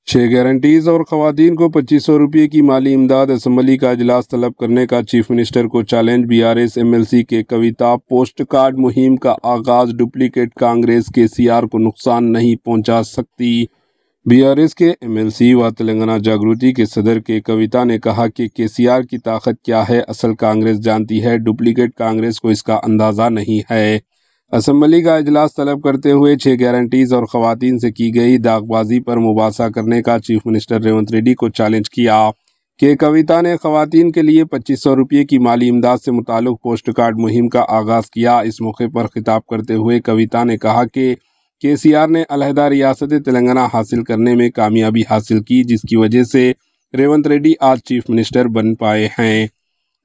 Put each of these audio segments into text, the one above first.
6 guarantees اور خواتین کو 2500 روپے کی مالی امداد۔ اسمبلی کا اجلاس طلب کرنے کا چیف منسٹر کو چیلنج۔ BRS MLC کے کویتا پوسٹ کارڈ مہم کا آغاز۔ ڈپلیکیٹ کانگریس KCR کو نقصان نہیں پہنچا سکتی۔ BRS کے MLC و تلنگانہ جاگرتی کے صدر کے کویتا نے کہا کہ KCR کی طاقت کیا ہے اصل کانگریس جانتی ہے، ڈپلیکیٹ کانگریس کو اس کا اندازہ نہیں ہے۔ اسمبلی کا اجلاس طلب کرتے ہوئے 6 گارنٹیز اور خواتین سے کی گئی داغ بازی پر مباحثہ کرنے کا چیف منسٹر ریونت ریڈی کو چیلنج کیا کہ کویتا نے خواتین کے لیے 2500 روپے کی مالی امداد سے متعلق پوسٹ کارڈ مہم کا آغاز کیا۔ اس موقع پر خطاب کرتے ہوئے کویتا نے کہا کہ KCR نے علیحدہ ریاست تلنگانہ حاصل کرنے میں کامیابی حاصل کی، جس کی وجہ سے ریونت ریڈی آج چیف منسٹر بن پائے ہیں۔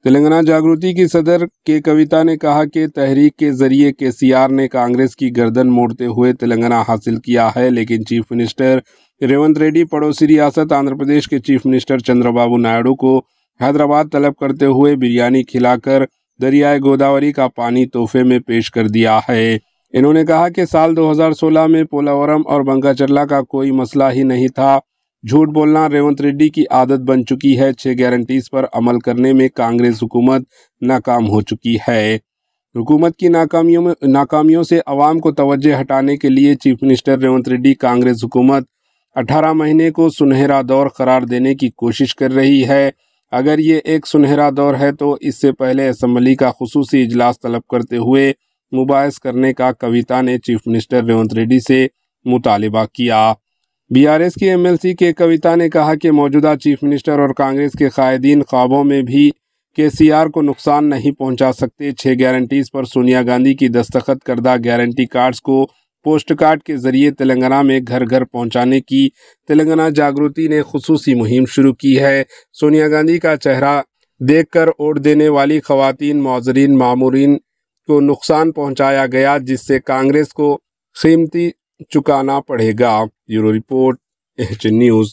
تلنگانہ جاگرتی کی صدر کے کویتا نے کہا کہ تحریک کے ذریعے KCR نے کانگریس کی گردن موڑتے ہوئے تلنگانہ حاصل کیا ہے، لیکن چیف منسٹر ریونت ریڈی پڑوسی ریاست آندھرا پردیش کے چیف منسٹر چندرا بابو نائیڈو کو حیدرآباد طلب کرتے ہوئے بریانی کھلا کر دریائے گوداوری کا پانی تحفے میں پیش کر دیا ہے۔ انہوں نے کہا کہ سال 2016 میں پولاورم اور بنکاچرلا کا کوئی مسئلہ ہی نہیں تھا۔ جھوٹ بولنا ریونت ریڈی کی عادت بن چکی ہے۔ 6 گارنٹیز پر عمل کرنے میں کانگریس حکومت ناکام ہو چکی ہے۔ حکومت کی ناکامیوں سے عوام کو توجہ ہٹانے کے لیے چیف منسٹر ریونت ریڈی کانگریس حکومت 18 مہینے کو سنہرا دور قرار دینے کی کوشش کر رہی ہے۔ اگر یہ ایک سنہرا دور ہے تو اس سے پہلے اسمبلی کا خصوصی اجلاس طلب کرتے ہوئے مباحث کرنے کا کویتا نے چیف منسٹر ریونت ریڈی سے مطالبہ کیا۔ BRS کے MLC کے کویتا نے کہا کہ موجودہ چیف منسٹر اور کانگریس کے قائدین خوابوں میں بھی KCR کو نقصان نہیں پہنچا سکتے۔ 6 گارنٹیز پر سونیا گاندھی کی دستخط کردہ گارنٹی کارڈز کو پوسٹ کارڈ کے ذریعے تلنگانہ میں گھر گھر پہنچانے کی تلنگانہ جاگرتی نے خصوصی مہم شروع کی ہے۔ سونیا گاندھی کا چہرہ دیکھ کر ووٹ دینے والی خواتین معذرین مامورین کو نقصان پہنچایا گیا، جس سے کانگریس کو قیمتی چکانا پڑے گا۔ Bureau report, NH news.